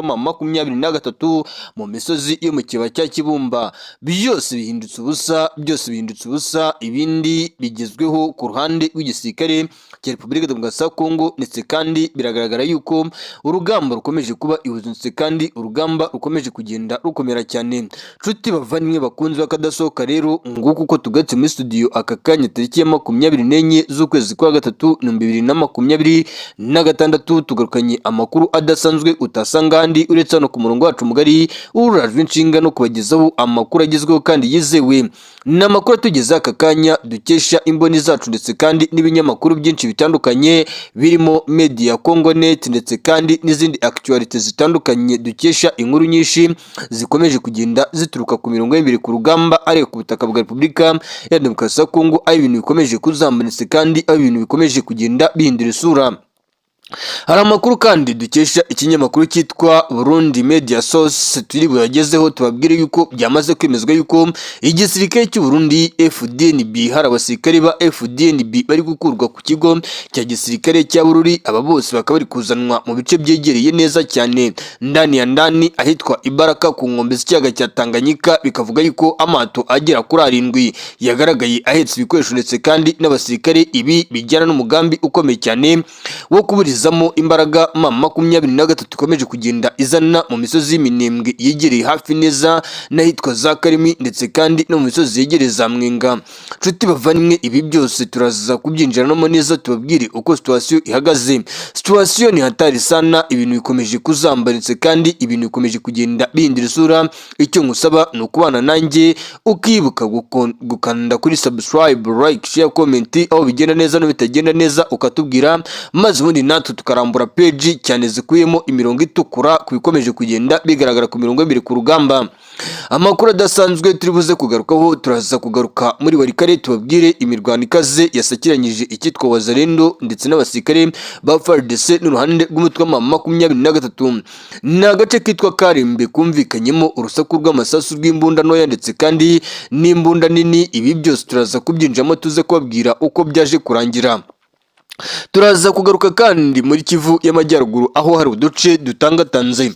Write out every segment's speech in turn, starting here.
M23 mu misozi yo mu kibaya cya Kibumba. Byose bihindutse ubusa, ibindi bigezweho ku ruhande rw'igisirikare cya Repubulika Demokarasi ya Kongo, ndetse kandi biragaragara yuko urugamba rukomeje kuba ihuzunse kandi urugamba rukomeje kugenda rukomera cyane. Nshuti bavandimwe bakunze bakadasohoka, rero nguko uko tugatse muri studio aka kanya tariki ya 24 z'ukwezi kwa gatatu 2026, tugarukanye amakuru adasanzwe utasanga handi uretse hano ku murongo wacu mugari urajwe inshinga no kubagezaho amakuru agezweho kandi yizewe. N'amakuru atugeza aka kanya dukesha imboni zacu, ndetse kandi n'ibinyamakuru byinshi bitandukanye birimo Media Congo Net, ndetse kandi n'izindi actualities zitandukanye dukesha inkuru nyinshi zikomeje kugenda zituruka ku mirongo y'imbere ku rugamba ari ku butaka bwa Repubulika ya Demokarasi ya Kongo, aho ibintu bikomeje kuzamba, ndetse kandi aho ibintu bikomeje kugenda bihindura isura. Hari amakuru kandi dukesha ikinyamakuru cyitwa Burundi Media Source turi buyagezeho, tubabwire yuko byamaze kwemezwa yuko igisirikare cy'u Burundi FDNB, hari abasirikare ba FDNB bari gukurwa ku kigo cya gisirikare cya Bururi. Aba bose bakaba bari kuzanwa mu bice byegereye neza cyane ndani ahitwa Ibaraka ku nkombe z'ikiyaga cya Tanganyika. Bikavuga yuko amato agera kuri 7 yagaragaye ahetse ibikoresho, ndetse kandi n'abasirikare. Ibi bijyana n'umugambi ukomeye cyane wo kuburiza zamo imbaraga M23 ikomeje kugenda izana mu misozi y'Iminembwe yegereye hafi neza n'ahitwa za Karimi, ndetse kandi no mu misozi yegereye za Mwenga. Nshuti bavandimwe, ibi byose turaza kubyinjiramo neza, tubabwire uko situation ihagaze. Situation ni hatari sana, ibintu bikomeje kuzamba, ndetse kandi ibintu bikomeje kugenda bihindura isura. Icyo ngusaba ni ukubana nanjye ukibuka gukanda kuri subscribe, like, share, comment aho bigenda neza no bitagenda neza ukatubwira, maze ubundi natwe tukarambura page cyane zikuyemo imirongo itukura ku bikomeje kugenda bigaragara ku mirongo y'imbere ku rugamba. Amakuru adasanzwe turi buze kugarukaho, turaza kugaruka muri Warikare tubabwire imirwano ikaze yasakiranyije icyitwa Wazalendo ndetse n'abasirikare ba FARDC n'uruhande rw'umutwe wa M23. Ni agace kitwa Karembe kumvikanyemo urusaku rw'amasasu rw'imbunda ntoya, ndetse kandi n'imbunda nini. Ibi byose turaza kubyinjamo tuze kubabwira uko byaje kurangira. Turaza kugaruka kandi muri Kivu y'Amajyaruguru, aho hari uduce dutangatanze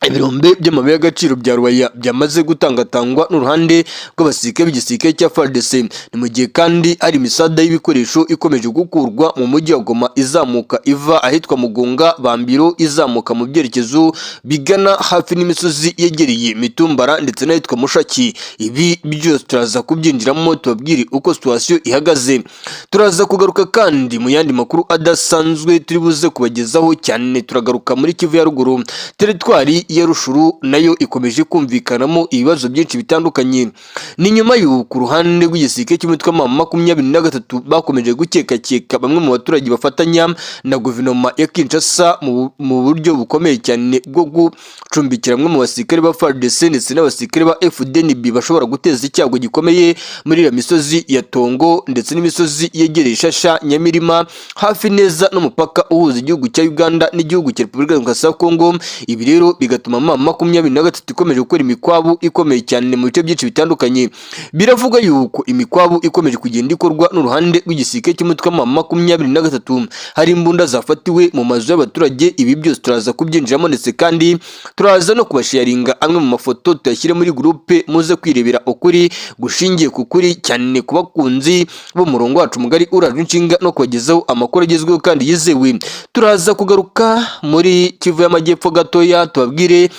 ibirombe by'amabuye y'agaciro bya Rwaya byamaze gutangatangwa n'uruhande rw'abasirikare b'igisirikare cya FARDC. Ni mu gihe kandi hari imisada y'ibikoresho ikomeje gukurwa mu mujyi wa Goma, izamuka iva ahitwa Mugunga Bambiro, izamuka mu byerekezo bigana hafi n'imisozi yegereye Mitumbara ndetse n'ahitwa Mushaki. Ibi byose turaza kubyinjiramo tubabwire uko situation ihagaze. Turaza kugaruka kandi mu yandi makuru adasanzwe turi buze kubagezaho cyane. Turagaruka muri Kivu ya Ruguru, teritwari ya Rushuru nayo ikomeje kumvikanamo ibibazo byinshi bitandukanye. Ni nyuma y'uko ruhande rw'igisirikare cy'umutwe wa M23 bakomeje gukeka bamwe mu baturage bafatanya na guverinoma ya Kinshasa mu buryo bukomeye cyane bwo gucumbikira bamwe mu basirikare ba FARDC ndetse n'abasirikare ba FDNB bashobora guteza icyago gikomeye muri iyo misozi ya Tongo ndetse n'imisozi yegereye Shasha, Nyamirima, hafi neza n'umupaka uhuza igihugu cya Uganda n'igihugu cya Repubulika Demokarasi ya Kongo. Ibi rero bigatuma M23 ikomeje gukora imikwabu ikomeye cyane mu bice byinshi bitandukanye. Biravuga yuko imikwabu ikomeje kugenda ikorwa n'uruhande rw'igisirikare cy'umutwe wa M23. Hari imbunda zafatiwe mu mazu y'abaturage. Ibi byose turaza kubyinjiramo, ndetse kandi turaza no kubasharinga amwe mu mafoto tuyashyire muri groupe muze kwirebera ukuri gushingiye ku kuri cyane ku bakunzi bo murongo wacu mugari urajwe inshinga no kubagezaho amakuru agezweho kandi yizewe. Turaza kugaruka muri Kivu y'Amajyepfo gatoya tubabwire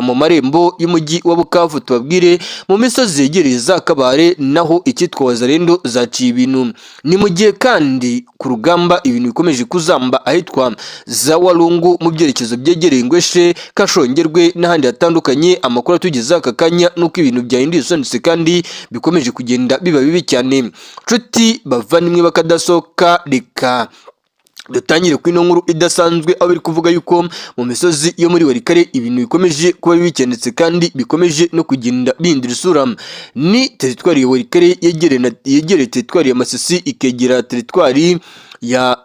mu marembo y'umujyi wa Bukavu, tubabwire mu misozi yegereye za Kabare naho icyitwa Wazalendo zaciye ibintu. Ni mu gihe kandi ku rugamba ibintu bikomeje kuzamba ahitwa za Walungu mu byerekezo byegereye Ngweshe, Kashongerwe n'ahandi hatandukanye. Amakuru atugeza aka kanya nuko ibintu byahinduye isonetse kandi bikomeje kugenda biba bibi cyane. Nshuti bavandimwe bakadasohoka, reka dutangire ku ino nkuru idasanzwe, aho biri kuvuga yuko mu misozi yo muri Warikare ibintu bikomeje kuba bikendetse kandi bikomeje no kugenda bihindura isura. Ni teritwari ya Warikare yegereye teritwari ya Masisi, ikegera teritwari ya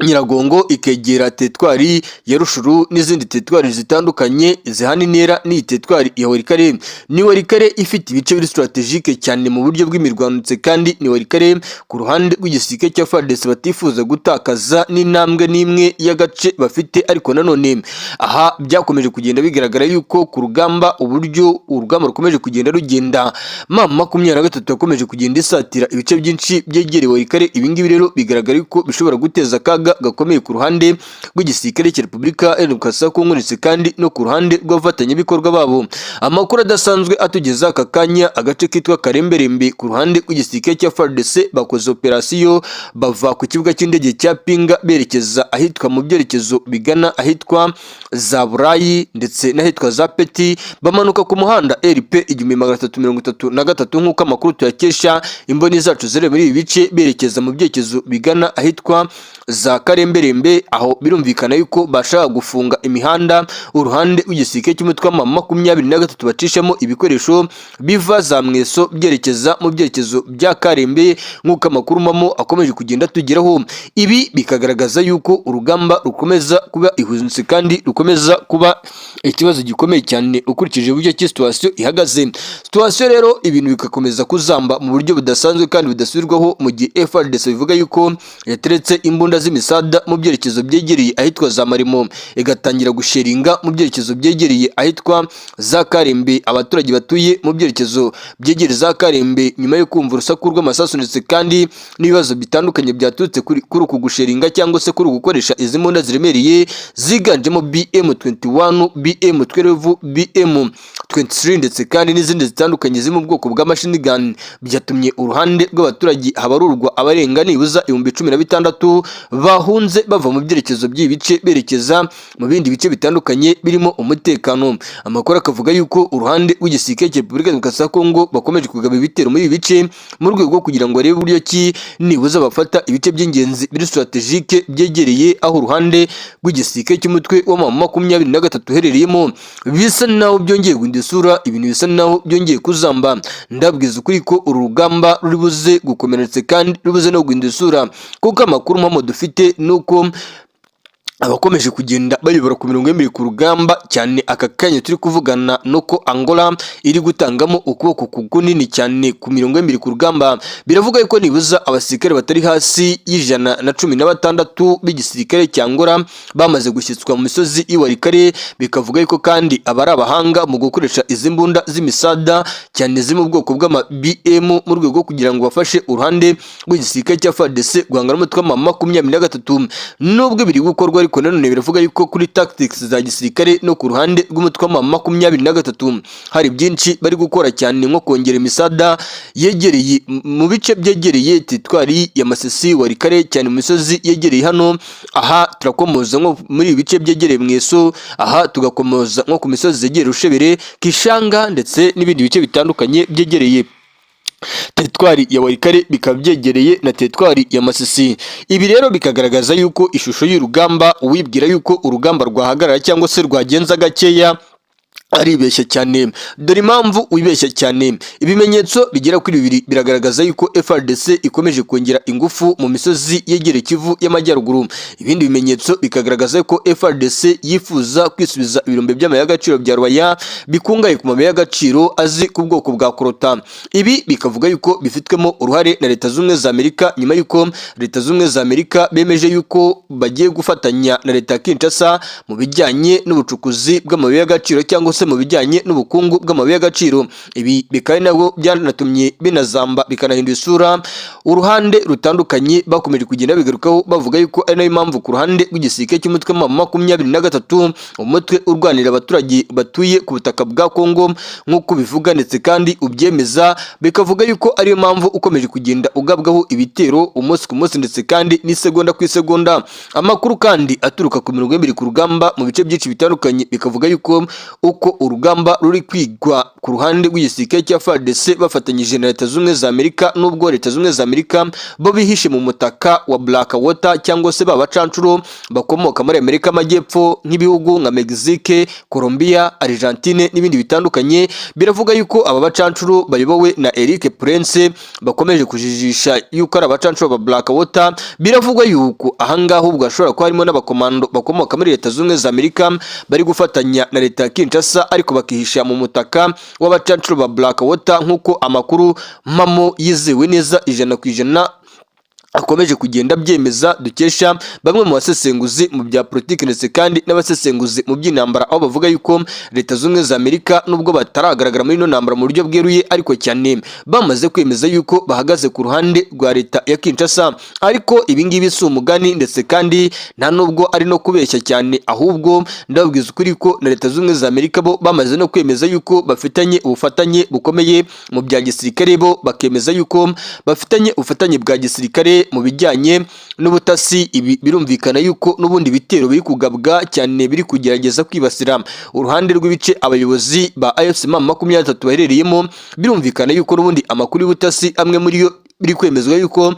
Nyiragongo ikegera teritwari ya Rushuru n'izindi teritwari zitandukanye zihana intera n'iyi teritwari ya Walikale. Ni Walikale ifite ibice biri strategique cyane mu buryo bw'imirwanutse, kandi ni Walikale ku ruhande rw'igisirikare cya FARDC batifuza gutakaza n'intambwe n'imwe y'agace bafite. Ariko nanone aha byakomeje kugenda bigaragara yuko ku rugamba uburyo urugamba rukomeje kugenda rugenda, M23 yakomeje kugenda isatira ibice byinshi byegereye Walikale. Ibingibi rero bigaragara yuko bishobora guteza akaga gakomeye ku ruhande rw'igisirikare cya Repubulika ya Demokarasi ya Kongo ndetse kandi no ku ruhande rw'abafatanyabikorwa babo. Amakuru adasanzwe atugeza aka kanya, agace kitwa Karemberembe ku ruhande rw'igisirikare cya FARDC bakoze operasiyo bava ku kibuga cy'indege cya Pinga berekeza ahitwa mu byerekezo bigana ahitwa za Burayi ndetse n'ahitwa za Peti, bamanuka ku muhanda RP 1333 nk'uko amakuru tuyakesha imboni zacu zere muri ibi bice, berekeza mu byerekezo bigana ahitwa za Karemberembe. Aho birumvikana yuko bashaka gufunga imihanda uruhande rw'igisirikare cy'umutwe wa M23 bacishamo ibikoresho biva za Mweso byerekeza mu byerekezo bya Karembe, nk'uko amakuru mamo akomeje kugenda tugeraho. Ibi bikagaragaza yuko urugamba rukomeza kuba ihuzunse kandi rukomeza kuba ikibazo gikomeye cyane ukurikije uburyo ki situation ihagaze. Situation rero ibintu bikakomeza kuzamba mu buryo budasanzwe kandi budasubirwaho, mu gihe FARDC bivuga yuko yateretse imbunda z'imisada mu byerekezo byegereye ahitwa za Marimo, igatangira gusheringa mu byerekezo byegereye ahitwa za Karembe. Abaturage batuye mu byerekezo byegereye za Karembe nyuma yo kumva urusaku rw'amasasu ndetse kandi n'ibibazo bitandukanye byaturutse kuri uku gusheringa cyangwa se kuri gukoresha izi mbunda ziremereye ziganjemo BM21, BM12, BM23 ndetse kandi n'izindi zitandukanye ziri mu bwoko bwa machine gun, byatumye uruhande rw'abaturage habarurwa abarenga nibuza 16,000 bahunze bava mu byerekezo by'ibice berekeza mu bindi bice bitandukanye birimo umutekano. Amakuru akavuga yuko uruhande rw'igisirikare cya Repubulika ya Demokarasi ya Kongo bakomeje kugaba ibitero muri ibi bice mu rwego rwo kugira ngo barebe uburyo ki nibuza bafata ibice by'ingenzi biri strategique byegereye aho uruhande rw'igisirikare cy'umutwe wa M23 herereyemo. Bisa naho byongeye guhinda isura, ibintu bisa naho byongeye kuzamba. Ndabwiza ukuri ko uru rugamba ruri buze gukomeretsa kandi rubuze no guhinda isura, kuko amakuru mpamo dufite nuko abakomeje kugenda bayobora ku mirongo y'embere ku rugamba cyane. Aka kanya turi kuvugana nuko Angola iri gutangamo ukuboko kunini cyane ku mirongo y'embere ku rugamba. Biravuga yuko nibuza abasirikare batari hasi y'116 b'igisirikare cya Angola bamaze gushyitswa mu misozi y'Iwalikale. Bikavuga yuko kandi abari abahanga mu gukoresha izi mbunda z'imisada cyane ziri mu bwoko bw'ama BM mu rwego kugira ngo bafashe uruhande rw'igisirikare cya FARDC guhangana n'umutwe wa M23. Nubwo biri gukorwa, ariko nanone biravuga yuko kuri tactics za gisirikare no ku ruhande rw'umutwe wa M23 hari byinshi bari gukora cyane, nko kongera imisada yegereye mu bice byegereye teritwari ya Masisi, Walikale cyane mu misozi yegereye hano. Aha turakomoza nko muri ibice byegereye Mweso, aha tugakomoza nko ku misozi zegereye Rushebere, Kishanga ndetse n'ibindi bice bitandukanye byegereye teritwari ya Walikale bikaba byegereye na teritwari ya Masisi. Ibi rero bikagaragaza yuko ishusho y'urugamba, uwibwira yuko urugamba rwahagarara cyangwa se rwagenza gakeya aribeshya cyane. Dore impamvu wibeshya cyane, ibimenyetso bigera kuri 2 biragaragaza yuko FARDC ikomeje kongera ingufu mu misozi yegereye Kivu y'Amajyaruguru. Ibindi bimenyetso bikagaragaza ko FARDC yifuza kwisubiza ibirombe by'amabuye y'agaciro bya Rwaya bikungaye ku mabuye y'agaciro azi ku bwoko bwa Korota. Ibi bikavuga yuko bifitwemo uruhare na Leta Zunze za Amerika, nyuma yuko Leta Zunze za Amerika bemeje yuko bagiye gufatanya na Leta Kinshasa mu bijyanye n'ubucukuzi bw'amabuye y'agaciro cyangwa se mu bijyanye n'ubukungu bw'amabuye y'agaciro. Ibi bikaba nabwo byanatumye binazamba bikanahindura isura uruhande rutandukanye bakomeje kugenda bigarukaho, bavuga yuko ari nayo mpamvu ku ruhande rw'igisirikare cy'umutwe wa M23 umutwe urwanira abaturage batuye ku butaka bwa Kongo nk'uko bivuga ndetse kandi ubyemeza, bikavuga yuko ariyo mpamvu ukomeje kugenda ugabwaho ibitero umunsi ku munsi ndetse kandi n'isegonda ku isegonda. Amakuru kandi aturuka ku mirongo y'embere ku rugamba mu bice byinshi bitandukanye bikavuga yuko uko ko urugamba ruri kwigwa ku ruhande rw'igisirikare cya FARDC bafatanyije na Leta Zunze za Amerika, nubwo Leta Zunze za Amerika bo bihishe mu mutaka wa Blackwater cyangwa se babacancuro bakomoka muri Amerika Amajyepfo nk'ibihugu nka Mexique, Colombia, Argentine n'ibindi bitandukanye. Biravuga yuko aba bacancuro bayobowe na Eric Prince bakomeje kujijisha yuko ari abacancuro ba Blackwater. Biravugwa yuko ahangaha ubwo ashobora kuba harimo n'abakomando bakomoka muri Leta Zunze za Amerika bari gufatanya na Leta ya Kinshasa ariko bakihisha mu mutaka w'abacancuro ba Blackwater, nk'uko amakuru mpamo yizewe neza 100% akomeje kugenda byemeza dukesha bamwe mu basesenguzi mu bya politiki ndetse kandi n'abasesenguzi mu by'intambara, aho bavuga yuko Leta Zunze za Amerika nubwo bataragaragara muri ino ntambara mu buryo bweruye ariko cyane bamaze kwemeza yuko bahagaze ku ruhande rwa Leta ya Kinshasa. Ariko ibingibi si umugani ndetse kandi nta nubwo ari no kubeshya cyane, ahubwo ndababwiza ukuri ko na Leta Zunze za Amerika bo bamaze no kwemeza yuko bafitanye ubufatanye bukomeye mu bya gisirikare, bo bakemeza yuko bafitanye ubufatanye bwa gisirikare mu bijyanye n'ubutasi. Ibi birumvikana yuko n'ubundi bitero biri kugabwa cyane biri kugerageza kwibasira uruhande rw'ibice abayobozi ba AFC-M23 baherereyemo. Birumvikana yuko n'ubundi amakuru y'ubutasi amwe muri yo biri kwemezwa yuko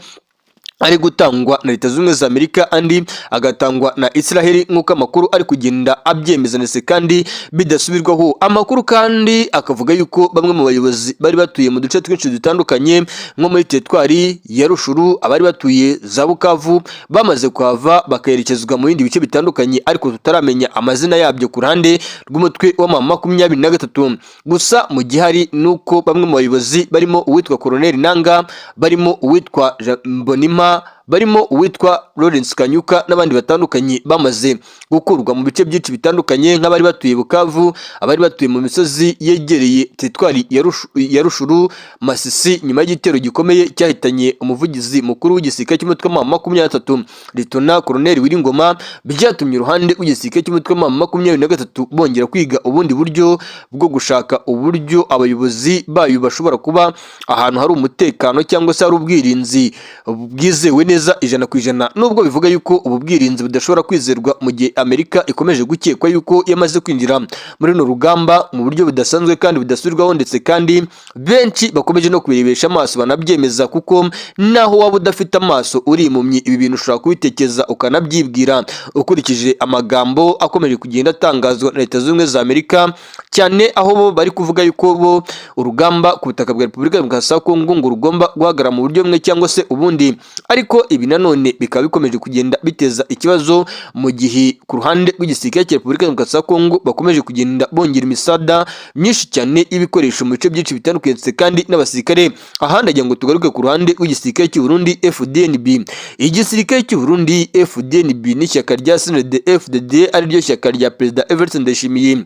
ari gutangwa na Leta Zunze za Amerika andi agatangwa na Israel, nk'uko amakuru ari kugenda abyemeza ndetse kandi bidasubirwaho. Amakuru kandi akavuga yuko bamwe mu bayobozi bari batuye mu duce twinshi dutandukanye nko muri teritwari ya Rushuru, abari batuye za Bukavu bamaze kuhava bakayerekezwa mu bindi bice bitandukanye ariko tutaramenya amazina yabyo ku ruhande rw'umutwe wa M23. Gusa mu gihari nuko bamwe mu bayobozi barimo uwitwa Colonel Nanga, barimo uwitwa Mbonima, barimo uwitwa Lawrence Kanyuka n'abandi batandukanye bamaze gukurwa mu bice byinshi bitandukanye, nk'abari batuye Bukavu, abari batuye mu misozi yegereye teritwari ya Rushuru, Masisi, nyuma y'igitero gikomeye cyahitanye umuvugizi mukuru w'igisirikare cy'umutwe wa M23 Lieutenant Colonel Wiringoma. Byatumye uruhande rw'igisirikare cy'umutwe wa M23 bongera kwiga ubundi buryo bwo gushaka uburyo abayobozi bayo bashobora kuba ahantu hari umutekano cyangwa se hari ubwirinzi bwizewe neza 100%, nubwo bivuga yuko ubu bwirinzi budashobora kwizerwa mu gihe Amerika ikomeje gukekwa yuko yamaze kwinjira muri no rugamba mu buryo budasanzwe kandi budasubirwaho, ndetse kandi benshi bakomeje no kubirebesha amaso banabyemeza, kuko naho waba udafite amaso uri impumyi ibi bintu ushobora kubitekereza ukanabyibwira ukurikije amagambo akomeje kugenda atangazwa na Leta Zunze za Amerika, cyane aho bo bari kuvuga yuko bo urugamba ku butaka bwa Repubulika ya Kongo ngo rugomba guhagarara mu buryo bumwe cyangwa se ubundi. Ariko ibi nanone bikaba bikomeje kugenda biteza ikibazo mu gihe ku ruhande rw'igisirikare cya Repubulika ya Kongo bakomeje kugenda bongera imisada myinshi cyane y'ibikoresho mu bice byinshi bitandukanye kandi n'abasirikare. Ahandi agira ngo tugaruke ku ruhande rw'igisirikare cy'u Burundi FDNB. Igisirikare cy'u Burundi FDNB n'ishyaka rya CNDD-FDD ari ryo shyaka rya Perezida Evariste Ndayishimiye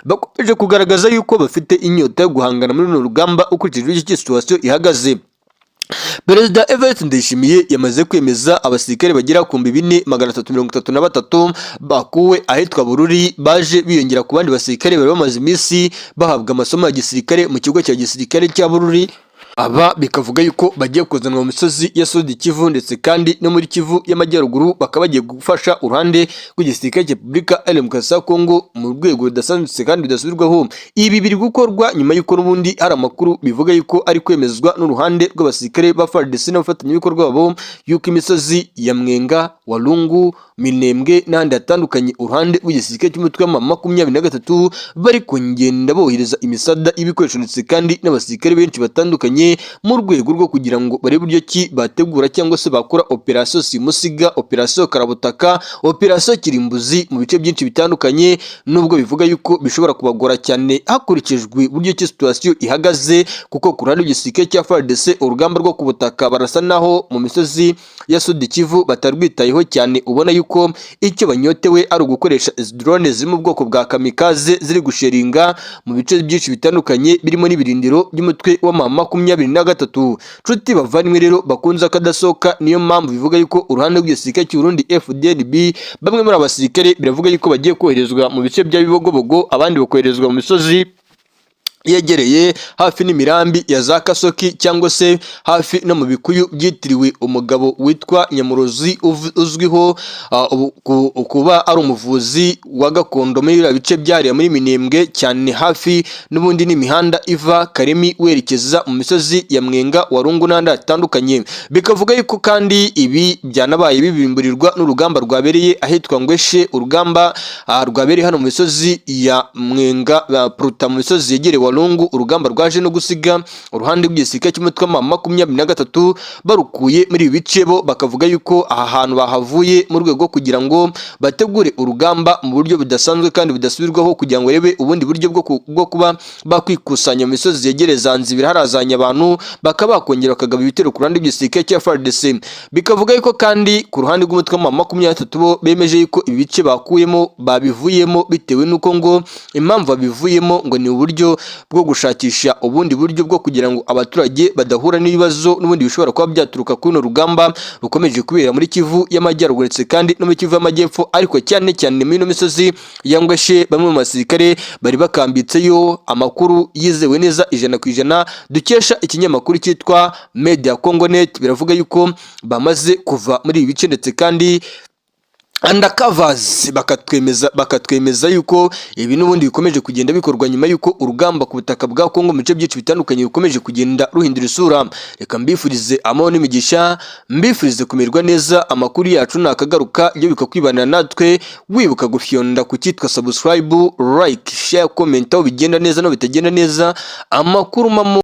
bakomeje kugaragaza yuko bafite inyota yo guhangana muri runo rugamba ukurikije iki situation ihagaze. Perezida Evariste Ndayishimiye yamaze kwemeza abasirikare bagera ku 4333 bakuwe ahitwa Bururi, baje biyongera ku bandi basirikare bari bamaze iminsi bahabwa amasomo ya gisirikare mu kigo cya gisirikare cya Bururi. Aba bikavuga yuko bagiye kuzanwa mu misozi ya Sud Kivu ndetse kandi no muri Kivu y'Amajyaruguru, bakaba bagiye gufasha uruhande rw'igisirikare cya Repubulika ya Kongo mu rwego rudasanzwe kandi bidasubirwaho. Ibi biri gukorwa nyuma y'uko n'ubundi hari amakuru bivuga yuko ari kwemezwa n'uruhande rw'abasirikare ba FARDC n'abafatanyabikorwa babo yuko imisozi ya Mwenga, Walungu, Minembwe n'ahandi hatandukanye uruhande rw'igisirikare cy'umutwe wa M23 bari kongenda bohereza imisada y'ibikoresho ndetse kandi n'abasirikare benshi batandukanye mu rwego rwo kugira ngo barebe uburyo ki bategura cyangwa se bakora operation Simusiga, operation Karabutaka, operation Kirimbuzi mu bice byinshi bitandukanye, nubwo bivuga yuko bishobora kubagora cyane hakurikijwe uburyo ki situation ihagaze, kuko ku ruhande rw'igisirikare cya FARDC urugamba rwo ku butaka barasa naho mu misozi ya Sud Kivu batarwitayeho cyane, ubona yuko icyo banyotewe ari ugukoresha drone ziri mu bwoko bwa kamikaze ziri gusheringa mu bice byinshi bitandukanye birimo n'ibirindiro by'umutwe wa M23. Nshuti bavandimwe rero bakunze akadasohoka, niyo mpamvu bivuga yuko uruhande rw'igisirikare cy'u Burundi FDNB bamwe muri abasirikare biravuga yuko bagiye koherezwa mu bice bya Bibogobogo, abandi bakoherezwa mu misozi yegereye hafi n'imirambi ya za Kasoki cyangwa se hafi no mu bikuyu byitiriwe umugabo witwa Nyamurozi uzwiho kuba ari umuvuzi wa gakondo muri biriya bice byariya muri Minembwe cyane hafi n'ubundi n'imihanda iva Karemi werekeza mu misozi ya Mwenga Warungu n'andi atandukanye. Bikavuga yuko kandi ibi byanabaye bibimburirwa n'urugamba rwabereye ahitwa Ngweshe, urugamba rwabereye hano mu misozi ya Mwenga Pruta mu misozi yegereye Walungu, urugamba rwaje no gusiga uruhande rw'igisirikare cy'umutwe wa 23 barukuye muri ibi bice. Bo bakavuga yuko aha hantu bahavuye mu rwego kugira ngo bategure urugamba mu buryo budasanzwe kandi budasubirwaho kugira ngo rebe ubundi buryo bwo kuba bakwikusanya mu misozi yegereye Zanzibar harazanya abantu bakaba bakongera bakagaba ibitero ku ruhande rw'igisirikare cya FARDC. Bikavuga yuko kandi ku ruhande rw'umutwe wa 23 bo bemeje yuko ibi bice bakuyemo babivuyemo bitewe nuko ngo impamvu babivuyemo ngo ni uburyo bwo gushakisha ubundi buryo bwo kugira ngo abaturage badahura n'ibibazo n'ubundi bishobora kuba byaturuka kuri no rugamba rukomeje kubera muri Kivu y'Amajyaruguru kandi no muri Kivu y'Amajyepfo, ariko cyane cyane muri no misozi ya Ngweshe bamwe mu basirikare bari bakambitseyo. Amakuru yizewe neza 100% dukesha ikinyamakuru cyitwa Media Congonet biravuga yuko bamaze kuva muri ibi bice ndetse kandi undercovers bakatwemeza yuko ibi n'ubundi bikomeje kugenda bikorwa nyuma yuko urugamba ku butaka bwa Kongo mu bice byinshi bitandukanye rukomeje kugenda ruhindura isura. Reka mbifurize amahoro n'imigisha, mbifurize kumerwa neza. Amakuru yacu nakagaruka iyo bikakwibanira natwe, wibuka gufyonda ku cyitwa subscribe, like, share, comment aho bigenda neza no bitagenda neza. Amakuru mamo